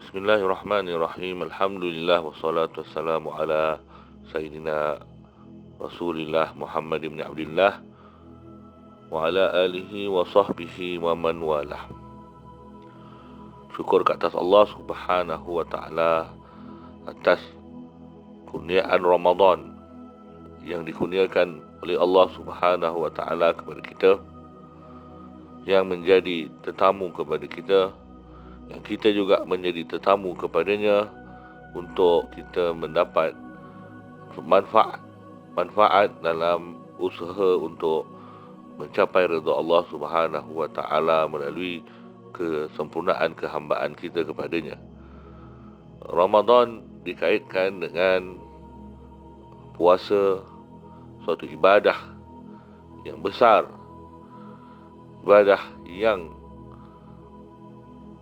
Bismillahirrahmanirrahim. Alhamdulillah wassalatu wassalamu ala Sayyidina Rasulillah Muhammad ibn Abdullah wa ala alihi wa sahbihi wa man walah. Syukur ke atas Allah Subhanahu wa ta'ala atas kurniaan Ramadan yang dikurniakan oleh Allah Subhanahu wa ta'ala kepada kita, yang menjadi tetamu kepada kita, yang kita juga menjadi tetamu kepadanya untuk kita mendapat manfaat dalam usaha untuk mencapai redha Allah Subhanahu wa ta'ala melalui kesempurnaan kehambaan kita kepadanya. Ramadan dikaitkan dengan puasa, suatu ibadah yang besar, ibadah yang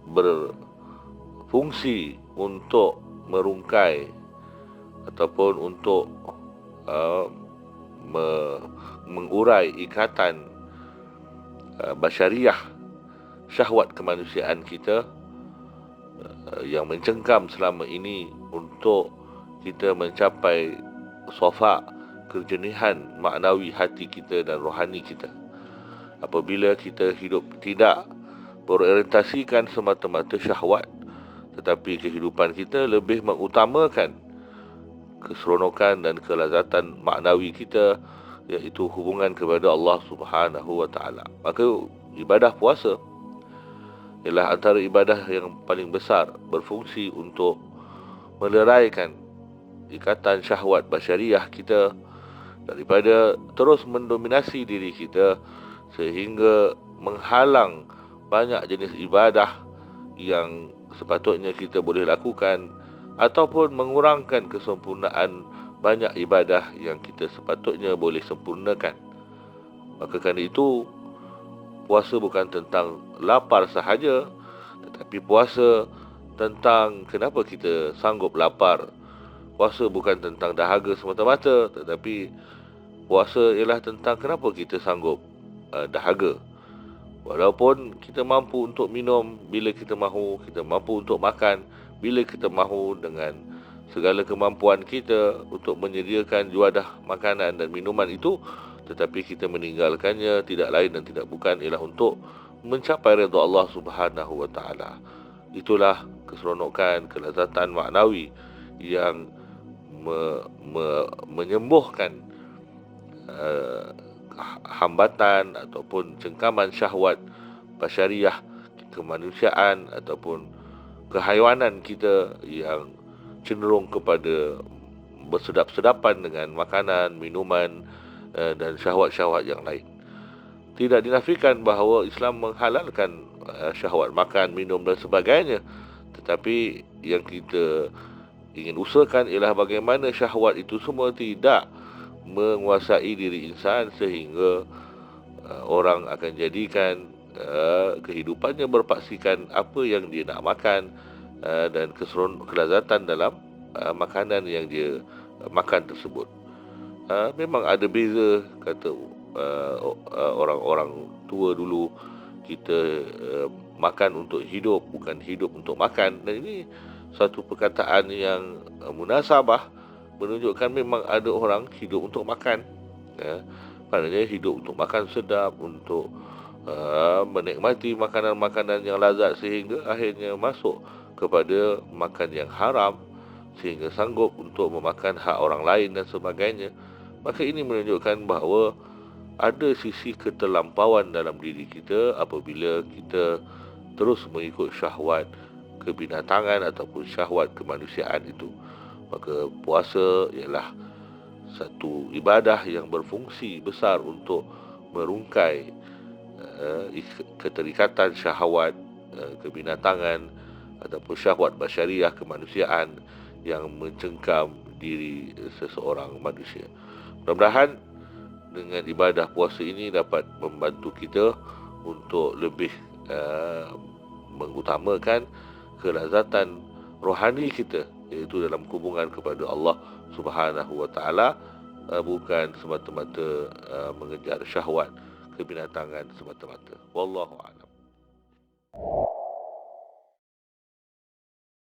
berfungsi untuk merungkai ataupun untuk mengurai ikatan basyariah, syahwat kemanusiaan kita yang mencengkam selama ini untuk kita mencapai sofa kejenihan maknawi hati kita dan rohani kita. Apabila kita hidup tidak berorientasikan semata-mata syahwat, tetapi kehidupan kita lebih mengutamakan keseronokan dan kelazatan maknawi kita, iaitu hubungan kepada Allah Subhanahu wa ta'ala, maka ibadah puasa ialah antara ibadah yang paling besar, berfungsi untuk meleraikan ikatan syahwat basyariah kita daripada terus mendominasi diri kita, sehingga menghalang banyak jenis ibadah yang sepatutnya kita boleh lakukan, ataupun mengurangkan kesempurnaan banyak ibadah yang kita sepatutnya boleh sempurnakan. Maka kerana itu, puasa bukan tentang lapar sahaja, tetapi puasa tentang kenapa kita sanggup lapar. Puasa bukan tentang dahaga semata-mata, tetapi puasa ialah tentang kenapa kita sanggup dahaga. Walaupun kita mampu untuk minum bila kita mahu, kita mampu untuk makan bila kita mahu, dengan segala kemampuan kita untuk menyediakan juadah makanan dan minuman itu, tetapi kita meninggalkannya tidak lain dan tidak bukan ialah untuk mencapai redha Allah Subhanahu wa ta'ala. Itulah keseronokan, kelazatan maknawi yang menyembuhkan hambatan ataupun cengkaman syahwat basyariah, kemanusiaan ataupun kehaiwanan kita yang cenderung kepada bersedap-sedapan dengan makanan, minuman dan syahwat-syahwat yang lain. Tidak dinafikan bahawa Islam menghalalkan syahwat makan, minum dan sebagainya, tetapi yang kita ingin usahakan ialah bagaimana syahwat itu semua tidak menguasai diri insan, sehingga orang akan jadikan kehidupannya berpaksikan apa yang dia nak makan, dan kelazatan dalam makanan yang dia makan tersebut. Memang ada beza, kata orang-orang tua dulu, kita makan untuk hidup, bukan hidup untuk makan. Dan ini satu perkataan yang munasabah, menunjukkan memang ada orang hidup untuk makan, maknanya hidup untuk makan sedap, untuk menikmati makanan-makanan yang lazat, sehingga akhirnya masuk kepada makan yang haram, sehingga sanggup untuk memakan hak orang lain dan sebagainya. Maka ini menunjukkan bahawa ada sisi keterlampauan dalam diri kita apabila kita terus mengikut syahwat kebinatangan ataupun syahwat kemanusiaan itu. Maka puasa ialah satu ibadah yang berfungsi besar untuk merungkai keterikatan syahwat kebinatangan ataupun syahwat basyariah kemanusiaan yang mencengkam diri seseorang manusia. Mudah-mudahan dengan ibadah puasa ini dapat membantu kita untuk lebih mengutamakan kelazatan rohani kita, iaitu dalam hubungan kepada Allah Subhanahu wa ta'ala, bukan semata-mata mengejar syahwat kebinatangan semata-mata. Wallahu a'lam.